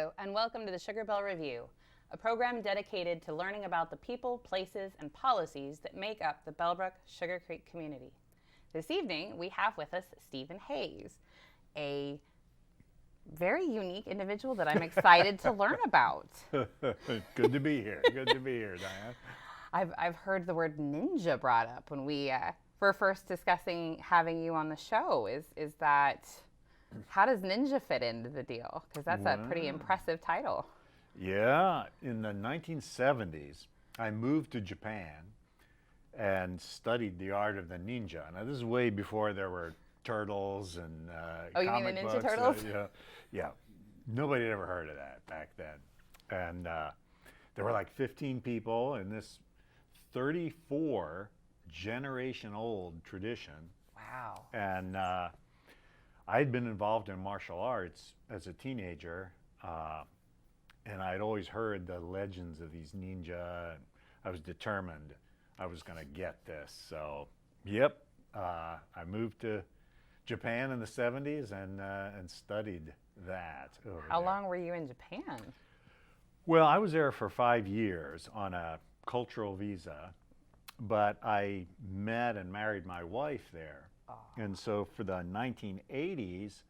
Hello, and welcome to the Sugar Bell Review, a program dedicated to learning about the people, places, and policies that make up the Bellbrook Sugar Creek community. This evening, we have with us Stephen Hayes, a very unique individual that I'm excited to learn about. Good to be here. Good to be here, Diane. I've heard the word ninja brought up when we were first discussing having you on the show. Is that, how does ninja fit into the deal? Because that's a pretty impressive title. Yeah, in the 1970s, I moved to Japan and studied the art of the ninja. Now, this is way before there were turtles and you mean the Ninja Turtles? Yeah. Nobody had ever heard of that back then. And there were like 15 people in this 34 generation old tradition. Wow. And I'd been involved in martial arts as a teenager, and I'd always heard the legends of these ninja. And I was determined I was going to get this. So, yep, I moved to Japan in the 70s and studied that over How there. long were you in Japan? Well, I was there for 5 years on a cultural visa, but I met and married my wife there. And so for the 1980s,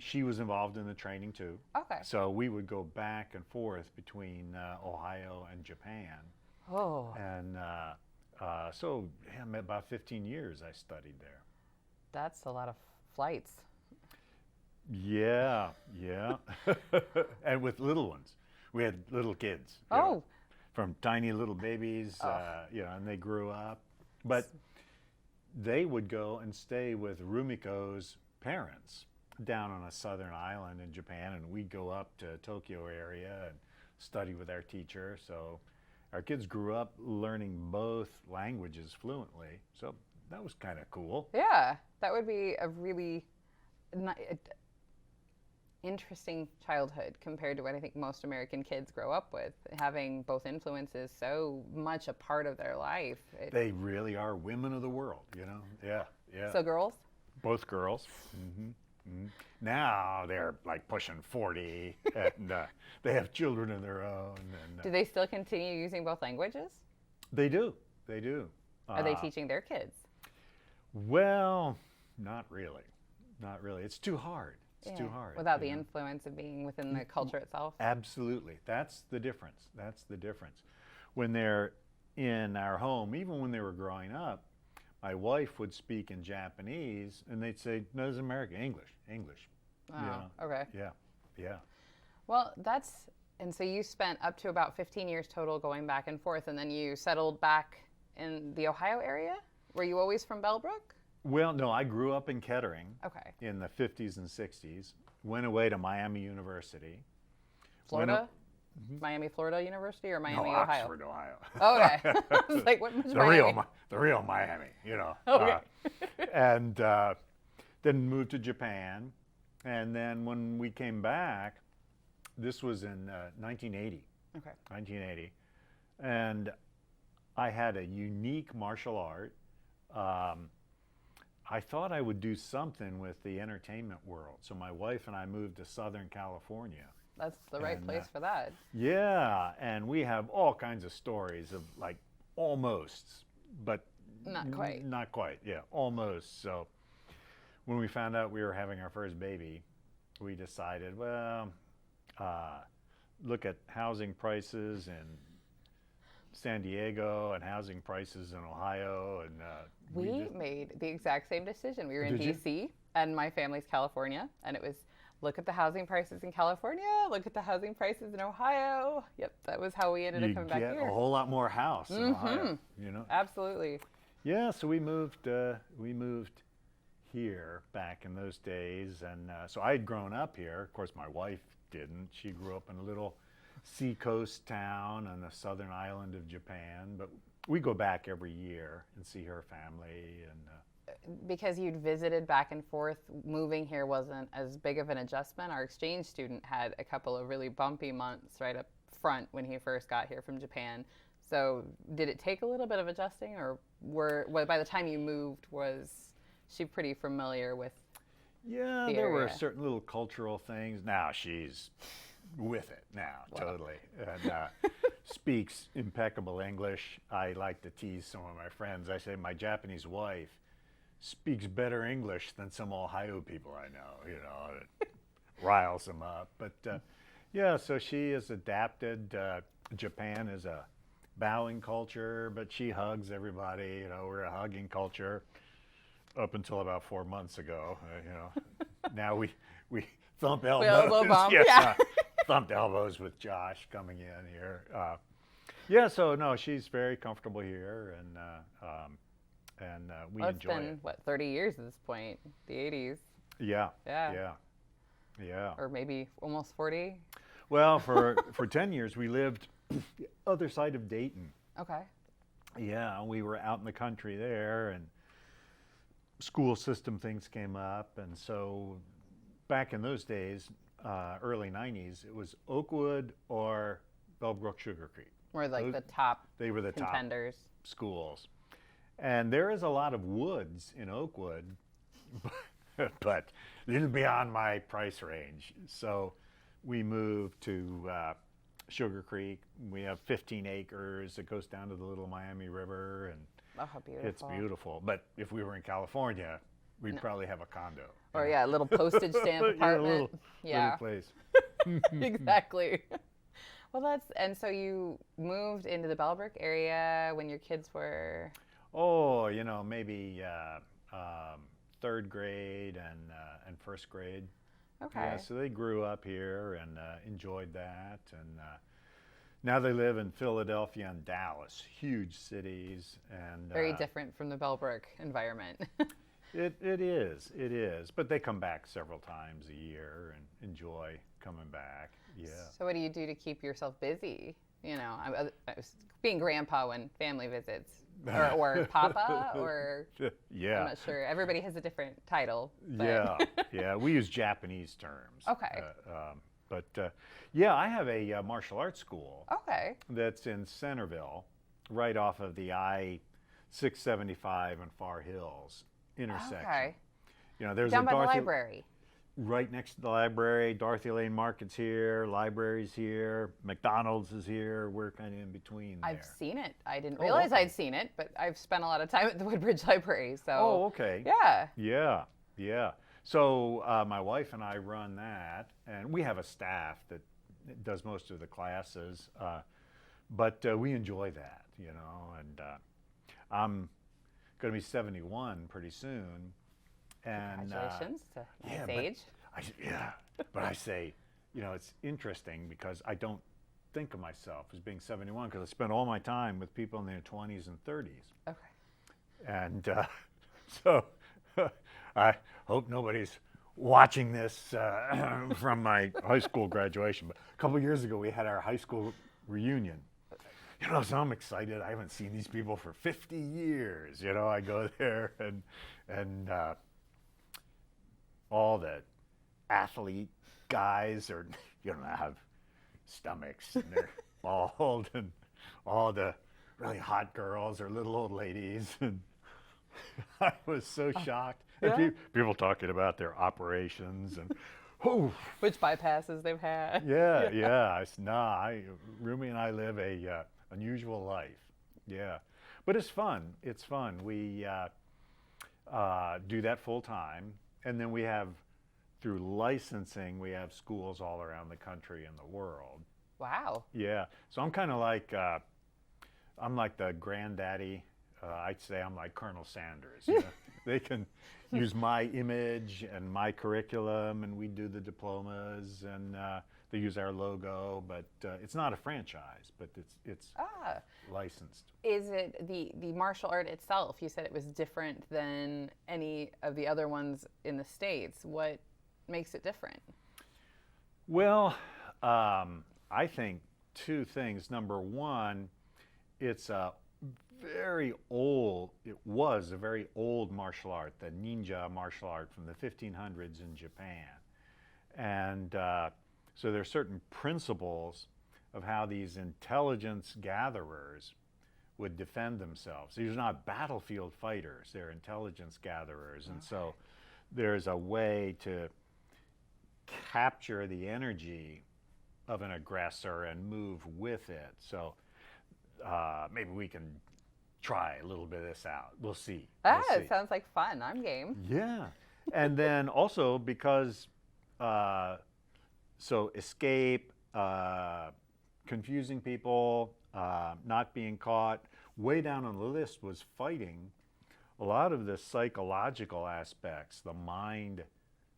she was involved in the training too. Okay. So we would go back and forth between Ohio and Japan. Oh. And about 15 years I studied there. That's a lot of flights. Yeah. And with little ones. We had little kids. you know, from tiny little babies, and they grew up. But they would go and stay with Rumiko's parents down on a southern island in Japan, and we'd go up to Tokyo area and study with our teacher. So our kids grew up learning both languages fluently. So that was kind of cool. Yeah, that would be a really interesting childhood compared to what I think most American kids grow up with, having both influences so much a part of their life. They really are women of the world, Yeah. So girls? Both girls. Now they're like pushing 40, and they have children of their own. And, Do they still continue using both languages? They do. Are they teaching their kids? Well, not really. It's too hard. It's too hard. Without the influence of being within the culture itself? Absolutely. That's the difference. When they're in our home, even when they were growing up, my wife would speak in Japanese, and they'd say, "No, this is American, English." Okay. Yeah. Well, and so you spent up to about 15 years total going back and forth, and then you settled back in the Ohio area? Were you always from Bellbrook? Well, no, I grew up in Kettering in the 50s and 60s, went away to Miami University. Florida? Miami, Florida University, or Miami, No, Ohio? Oxford, Ohio. Okay. I was like, what was Miami? The real Miami, Okay. And then moved to Japan. And then when we came back, this was in 1980. Okay. 1980. And I had a unique martial art. I thought I would do something with the entertainment world. So my wife and I moved to Southern California. That's the right place for that. Yeah, and we have all kinds of stories of like almosts, but Not quite. Not quite, yeah, almost. So when we found out we were having our first baby, we decided, well, look at housing prices in San Diego and housing prices in Ohio, and we made the exact same decision. We were in Did you? DC, and my family's California, and it was look at the housing prices in California, look at the housing prices in Ohio. Yep, that was how we ended up coming back here. You get a whole lot more house in Ohio, Absolutely. Yeah, so we moved here back in those days, and so I had grown up here. Of course, my wife didn't. She grew up in a little seacoast town on the southern island of Japan, but we go back every year and see her family. And because you'd visited back and forth, moving here wasn't as big of an adjustment. Our exchange student had a couple of really bumpy months right up front when he first got here from Japan. So did it take a little bit of adjusting, or by the time you moved, was she pretty familiar with Yeah, the there were area. certain little cultural things. Now she's with it now, Wow. totally. And speaks impeccable English. I like to tease some of my friends. I say my Japanese wife speaks better English than some Ohio people I know, you know. It riles them up. But yeah, so she has adapted. Japan is a bowing culture, but she hugs everybody. You know, we're a hugging culture up until about 4 months ago. You know, now we thump elbows. elbow bump, yeah. Thumped elbows with Josh coming in here. Yeah, so no, she's very comfortable here, and we Well, enjoy it's been, it. what, 30 years at this point, the 80s. Yeah, Yeah. yeah. Or maybe almost 40. Well, for 10 years we lived the other side of Dayton. Okay. Yeah, we were out in the country there, and school system things came up, and so back in those days, early 90s, it was Oakwood or Bellbrook Sugar Creek. We're like the top They were the contenders. top schools. And there is a lot of woods in Oakwood, but a little beyond my price range. So we moved to Sugar Creek. We have 15 acres. It goes down to the Little Miami River, and Oh, how beautiful. it's beautiful. But if we were in California, we'd probably have a condo. Or yeah, a little postage stamp Yeah, a apartment. little place. Exactly. Well, and so you moved into the Bellbrook area when your kids were. Oh, you know, maybe third grade and first grade. Okay. Yeah, so they grew up here and enjoyed that, and now they live in Philadelphia and Dallas, huge cities, and Very different from the Bellbrook environment. It is, but they come back several times a year and enjoy coming back. Yeah. So what do you do to keep yourself busy? You know, I was being grandpa when family visits, or papa, or Yeah. I'm not sure. Everybody has a different title. But. Yeah, yeah. We use Japanese terms. Okay. But yeah, I have a martial arts school Okay. that's in Centerville, right off of the I-675 and Far Hills intersection. Okay. You know, there's Down a by the Dorothy, library. right next to the library. Dorothy Lane Market's here, library's here, McDonald's is here. We're kind of in between there. I've seen it. I didn't Oh, realize okay. I'd seen it, but I've spent a lot of time at the Woodbridge Library. So. Oh, okay. Yeah. Yeah, yeah. So my wife and I run that, and we have a staff that does most of the classes, but we enjoy that, you know. And I'm going to be 71 pretty soon, and Congratulations to yeah, nice age. but I say, you know, it's interesting because I don't think of myself as being 71 because I spend all my time with people in their 20s and 30s. Okay. And so I hope nobody's watching this from my high school graduation. But a couple years ago, we had our high school reunion. You know, so I'm excited. I haven't seen these people for 50 years. You know, I go there and all the athlete guys are, you know, have stomachs and they're bald, and all the really hot girls are little old ladies. And I was so shocked. And Yeah? people talking about their operations and, Which bypasses they've had. yeah. Rumi and I live a unusual life. Yeah, but it's fun. It's fun. We do that full time, and then we have, through licensing, we have schools all around the country and the world. Wow. Yeah, so I'm kind of like I'm like the granddaddy. I'd say I'm like Colonel Sanders. You know? They can use my image and my curriculum, and we do the diplomas, and they use our logo. But it's not a franchise, but it's licensed. Is it the martial art itself? You said it was different than any of the other ones in the States. What makes it different? Well, I think two things. Number one, it's a very old, it was a very old martial art, the ninja martial art from the 1500s in Japan. And so there are certain principles of how these intelligence gatherers would defend themselves. These are not battlefield fighters, they're intelligence gatherers. And so there's a way to capture the energy of an aggressor and move with it. So maybe we can try a little bit of this out. We'll see. It sounds like fun. I'm game. Yeah. And then also because, so escape, confusing people, not being caught. Way down on the list was fighting. A lot of the psychological aspects, the mind,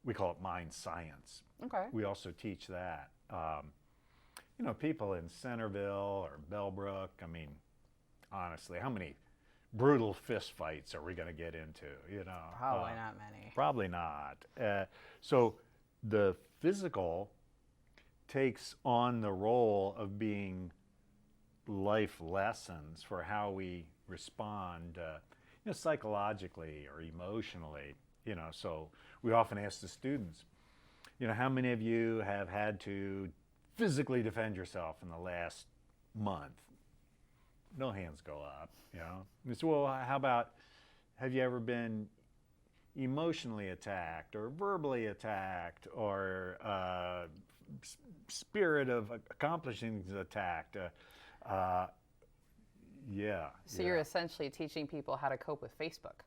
we call it mind science. Okay. We also teach that. You know, people in Centerville or Bellbrook, I mean, honestly, how many brutal fist fights are we going to get into, you know? Probably not many. Probably not. So the physical takes on the role of being life lessons for how we respond, you know, psychologically or emotionally, you know. So we often ask the students, you know, how many of you have had to physically defend yourself in the last month? No hands go up, you know. And it's, well, how about, have you ever been emotionally attacked or verbally attacked or spirit of accomplishing things attacked? Yeah. So you're essentially teaching people how to cope with Facebook.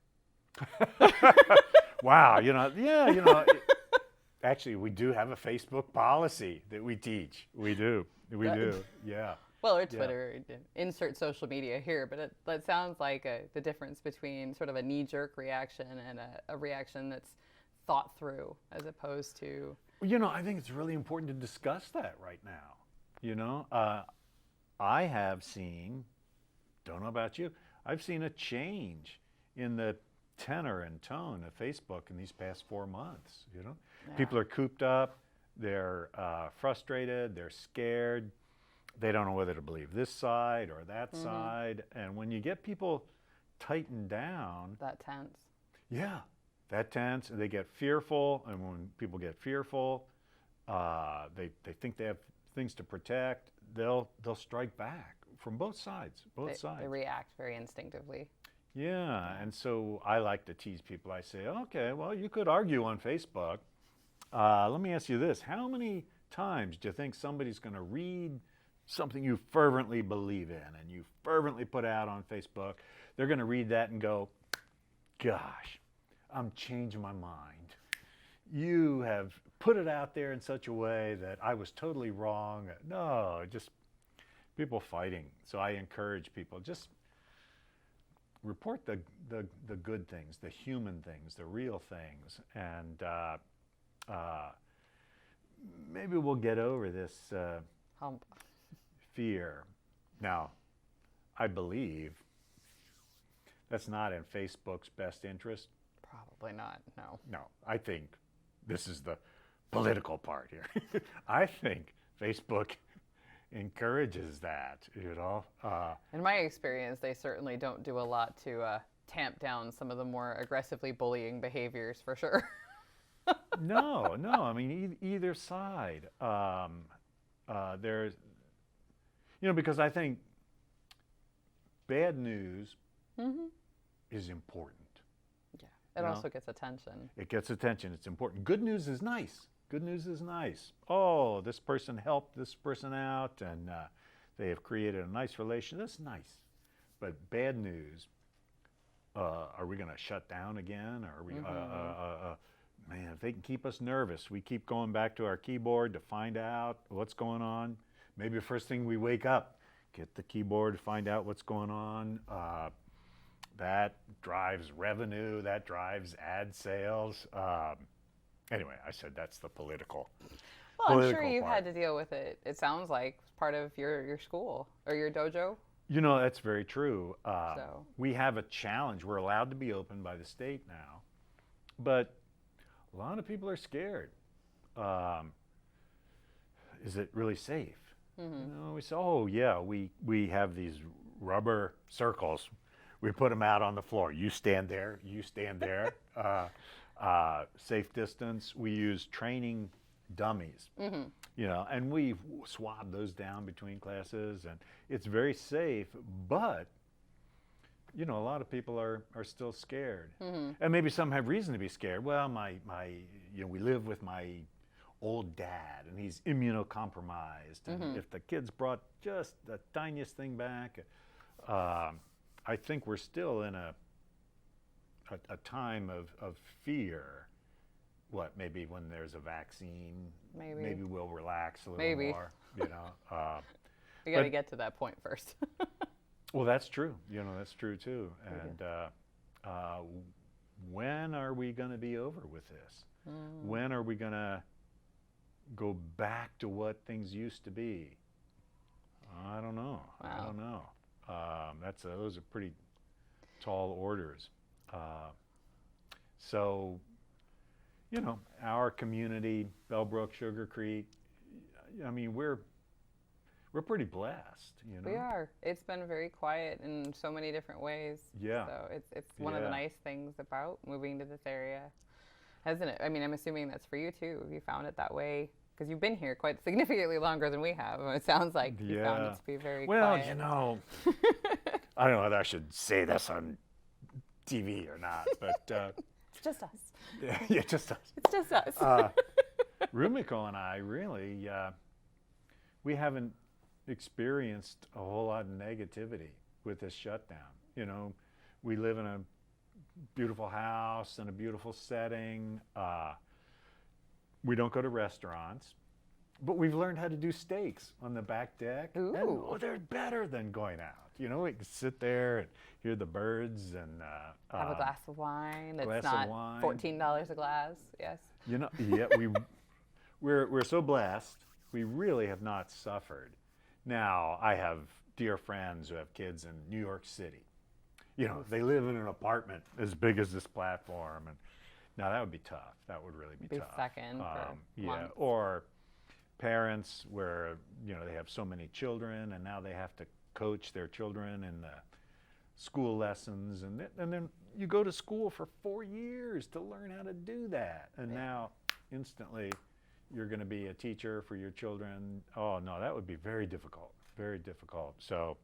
Wow, you know, yeah, you know, actually we do have a Facebook policy that we teach. We do, yeah. Well, or Twitter, insert social media here, but it sounds like the difference between sort of a knee-jerk reaction and a reaction that's thought through as opposed to... You know, I think it's really important to discuss that right now. You know, I have seen, don't know about you, I've seen a change in the tenor and tone of Facebook in these past 4 months, you know. Yeah. People are cooped up, they're frustrated, they're scared. They don't know whether to believe this side or that side. And when you get people tightened down... That tense. Yeah, that tense. They get fearful. And when people get fearful, they think they have things to protect. They'll strike back from both sides, They react very instinctively. Yeah, and so I like to tease people. I say, okay, well, you could argue on Facebook. Let me ask you this. How many times do you think somebody's going to read something you fervently believe in and you fervently put out on Facebook? They're going to read that and go, gosh, I'm changing my mind. You have put it out there in such a way that I was totally wrong. No, just people fighting. So I encourage people, just report the good things, the human things, the real things. And maybe we'll get over this hump. Fear. Now, I believe that's not in Facebook's best interest. Probably not, no. No, I think this is the political part here. I think Facebook encourages that, you know. In my experience, they certainly don't do a lot to tamp down some of the more aggressively bullying behaviors, for sure. No, I mean, either side. There's, you know, because I think bad news is important. Yeah, it also gets attention. It gets attention. It's important. Good news is nice. Good news is nice. Oh, this person helped this person out, and they have created a nice relation. That's nice. But bad news, are we going to shut down again? Or are we, man, if they can keep us nervous, we keep going back to our keyboard to find out what's going on. Maybe the first thing we wake up, get the keyboard, find out what's going on. That drives revenue, that drives ad sales. Anyway, I said that's the political. Well, I'm sure you've had to deal with it. It sounds like part of your school or your dojo. You know, that's very true. We have a challenge. We're allowed to be open by the state now, but a lot of people are scared. Is it really safe? You know, we say, oh yeah, we have these rubber circles. We put them out on the floor. You stand there, you stand there. Safe distance. We use training dummies, you know, and we swab those down between classes, and it's very safe. But you know, a lot of people are still scared, and maybe some have reason to be scared. Well, you know, we live with my old dad and he's immunocompromised. And if the kids brought just the tiniest thing back, I think we're still in a time of fear. What, maybe when there's a vaccine, maybe we'll relax a little more, you know. We got to get to that point first. Well, that's true. You know, that's true too. And when are we going to be over with this? When are we going to go back to what things used to be? I don't know. Wow. I don't know. Those are pretty tall orders. So, you know, our community, Bellbrook, Sugar Creek, I mean, we're pretty blessed, you know. We are. It's been very quiet in so many different ways. Yeah. So it's one of the nice things about moving to this area, hasn't it? I mean, I'm assuming that's for you too. You found it that way because you've been here quite significantly longer than we have. It sounds like you found it to be very quiet. Well, you know, I don't know whether I should say this on TV or not, but it's just us. Yeah, just us. It's just us. Rumiko and I really, we haven't experienced a whole lot of negativity with this shutdown. You know, we live in a beautiful house in a beautiful setting. We don't go to restaurants, but we've learned how to do steaks on the back deck. Ooh. And, they're better than going out. You know, we can sit there and hear the birds and have a glass of wine. It's glass not of wine. $14 a glass. Yes. You know, yeah, we're so blessed. We really have not suffered. Now, I have dear friends who have kids in New York City. You know, they live in an apartment as big as this platform, and now that would be tough. That would really be tough. Second for months. Or parents where, you know, they have so many children and now they have to coach their children in the school lessons, and then you go to school for 4 years to learn how to do that, and now instantly you're going to be a teacher for your children. Oh no, that would be very difficult, very difficult. So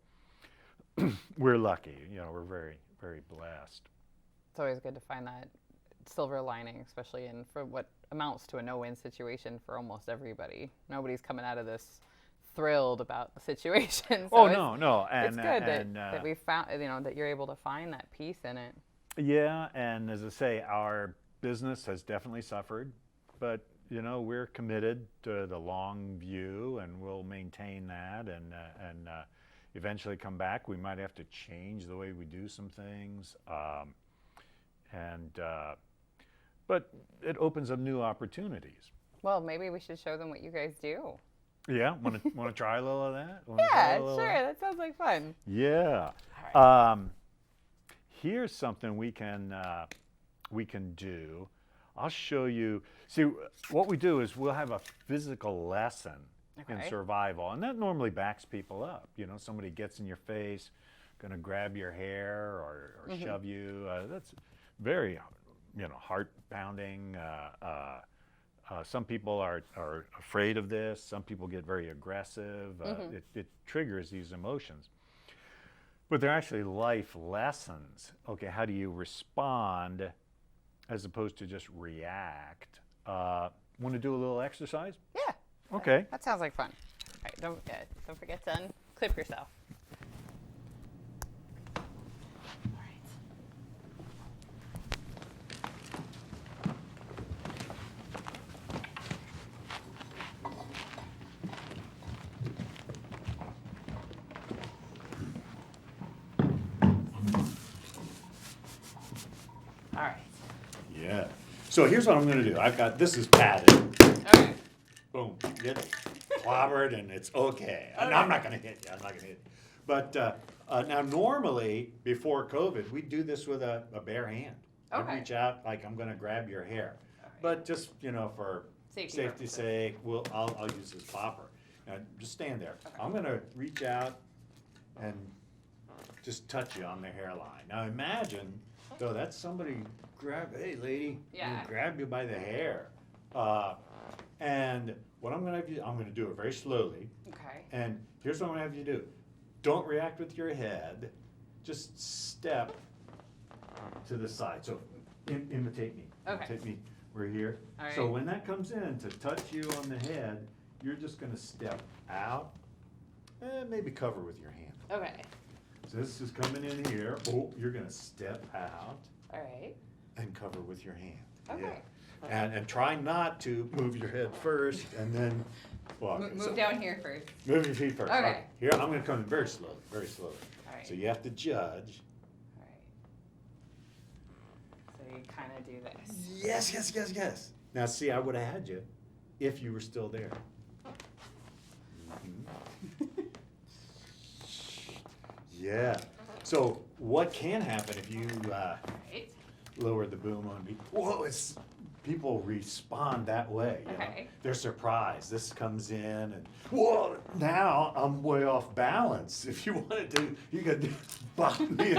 we're lucky, you know, we're very, very blessed. It's always good to find that silver lining, especially for what amounts to a no-win situation for almost everybody. Nobody's coming out of this thrilled about the situation. So no. And, it's good that we found, you know, that you're able to find that peace in it. Yeah, and as I say, our business has definitely suffered, but you know, we're committed to the long view, and we'll maintain that, and eventually come back. We might have to change the way we do some things, but it opens up new opportunities. Well, maybe we should show them what you guys do. Yeah, want to try a little of that? Yeah, sure. That sounds like fun. Yeah. All right. Here's something we can do. I'll show you. See, what we do is we'll have a physical lesson in survival, and that normally backs people up. You know, somebody gets in your face, going to grab your hair or shove you. That's very, you know, heart pounding. Some people are afraid of this. Some people get very aggressive. It triggers these emotions. But they're actually life lessons. Okay, how do you respond as opposed to just react? Want to do a little exercise? Yeah. Okay. That sounds like fun. All right, don't forget to unclip yourself. All right. Yeah. So here's what I'm going to do. I've got, this is padded. Okay. Boom. Get clobbered and it's okay. No, I'm not going to hit you. I'm not going to hit you. But now normally, before COVID, we'd do this with a bare hand. Okay. I'd reach out like I'm going to grab your hair. Right. But just, you know, for safety's sake, I'll use this popper. Now, just stand there. Okay. I'm going to reach out and just touch you on the hairline. Now imagine, though, that's somebody hey lady, grab you by the hair. And what I'm gonna have you, I'm gonna do it very slowly. Okay. And here's what I'm gonna have you do. Don't react with your head, just step to the side. So imitate me. Okay. Imitate me We're here. All right. So when that comes in to touch you on the head, you're just gonna step out and maybe cover with your hand. Okay. So this is coming in here. Oh, you're gonna step out All right. and cover with your hand. Okay. Yeah. And try not to move your head first and then walk. Move down here first. Move your feet first. Okay. Here, I'm gonna come in very slowly, very slowly. All right. So you have to judge. All right. So you kind of do this. Yes, yes, yes, yes. Now see, I would have had you if you were still there. Yeah. So what can happen if you Right. lower the boom on me? Whoa, people respond that way. You know? Okay. They're surprised. This comes in and whoa, now I'm way off balance. If you wanted to, you could bop me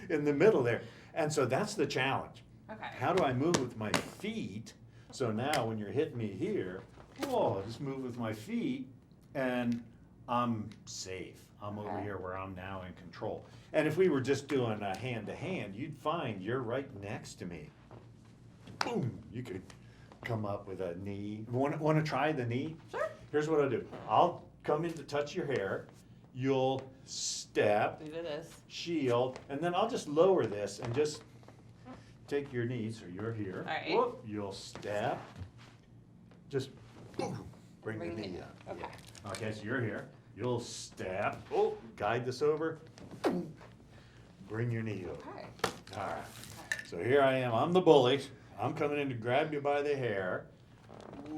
in the middle there. And so that's the challenge. Okay. How do I move with my feet? So now when you're hitting me here, whoa, I just move with my feet and I'm safe. I'm over Okay. here where I'm now in control. And if we were just doing a hand to hand, you'd find you're right next to me. Boom, you could come up with a knee. Want to try the knee? Sure. Here's what I'll do. I'll come in to touch your hair. You'll step, We do this. shield, and then I'll just lower this and just take your knee, so you're here. All right. Whoop, you'll step. Just boom, bring the Bring the knee knee. up. Okay. Yeah. Okay, so you're here. You'll step. Oh, guide this over. Boom. Bring your knee over. Okay. All right. So here I am. I'm the bully. I'm coming in to grab you by the hair.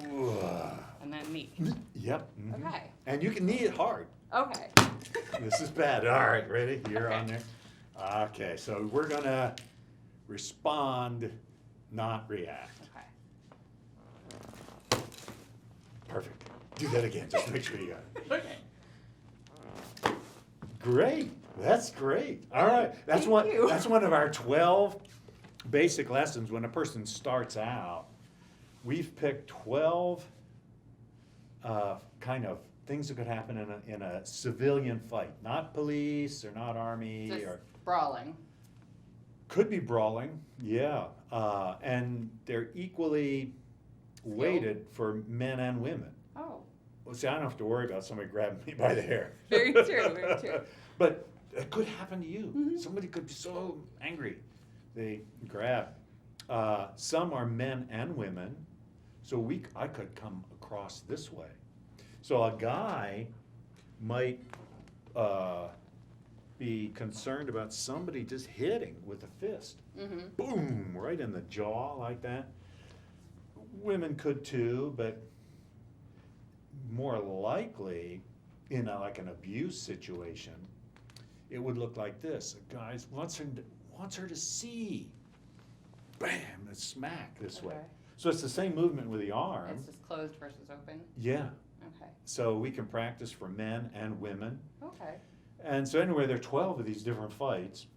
Ooh. And then knee. Yep. Mhm. Okay. And you can knee it hard. Okay. This is bad. All right, ready? You're Okay. on there. Okay, so we're gonna respond, not react. Okay. Perfect. Do that again. Just make sure you got it. Okay. Great. That's great. All right. That's Thank you. That's one of our 12 basic lessons when a person starts out. We've picked 12 kind of things that could happen in a civilian fight, not police or not army Just or brawling. could be brawling. Yeah, and they're equally weighted for men and women. Oh. Well, see, I don't have to worry about somebody grabbing me by the hair. Very true, very true. But it could happen to you. Mhm. Somebody could be so angry, they grab. Some are men and women, so I could come across this way. So a guy might be concerned about somebody just hitting with a fist. Mm-hmm. Boom, right in the jaw like that. Women could too, but more likely in like an abuse situation, it would look like this. A guy wants her to see. Bam, and smack this way. Okay. So it's the same movement with the arm. It's just closed versus open. Yeah. Okay. So we can practice for men and women. Okay. And so anyway, there are 12 of these different fights.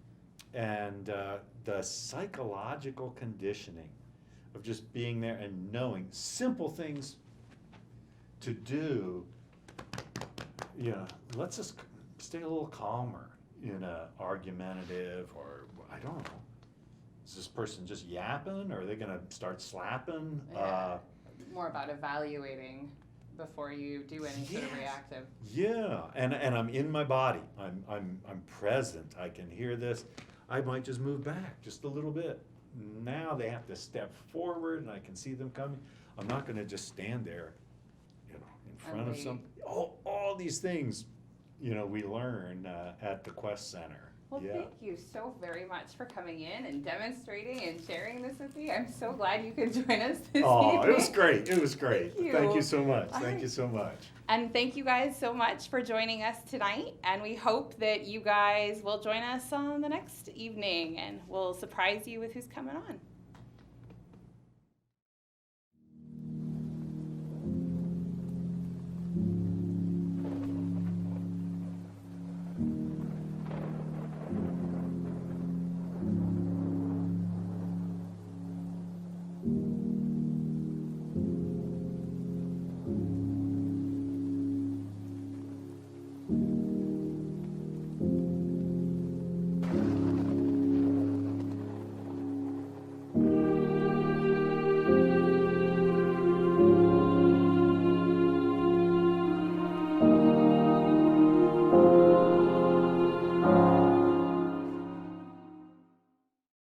And the psychological conditioning of just being there and knowing simple things to do, you know, lets us stay a little calmer in a argumentative or, I don't know, is this person just yapping or are they gonna start slapping? Yeah. More about evaluating before you do any sort of Yes. reactive. Yeah, and I'm in my body. I'm present. I can hear this. I might just move back just a little bit. Now they have to step forward, and I can see them coming. I'm not going to just stand there, you know, in front of wait. some. All these things, you know, we learn at the Quest Center. Well, Yeah. thank you so very much for coming in and demonstrating and sharing this with me. I'm so glad you could join us this Oh, evening. it was great. It was great. Thank you. Thank you so much. All Thank right. you so much. And thank you guys so much for joining us tonight. And we hope that you guys will join us on the next evening and we'll surprise you with who's coming on.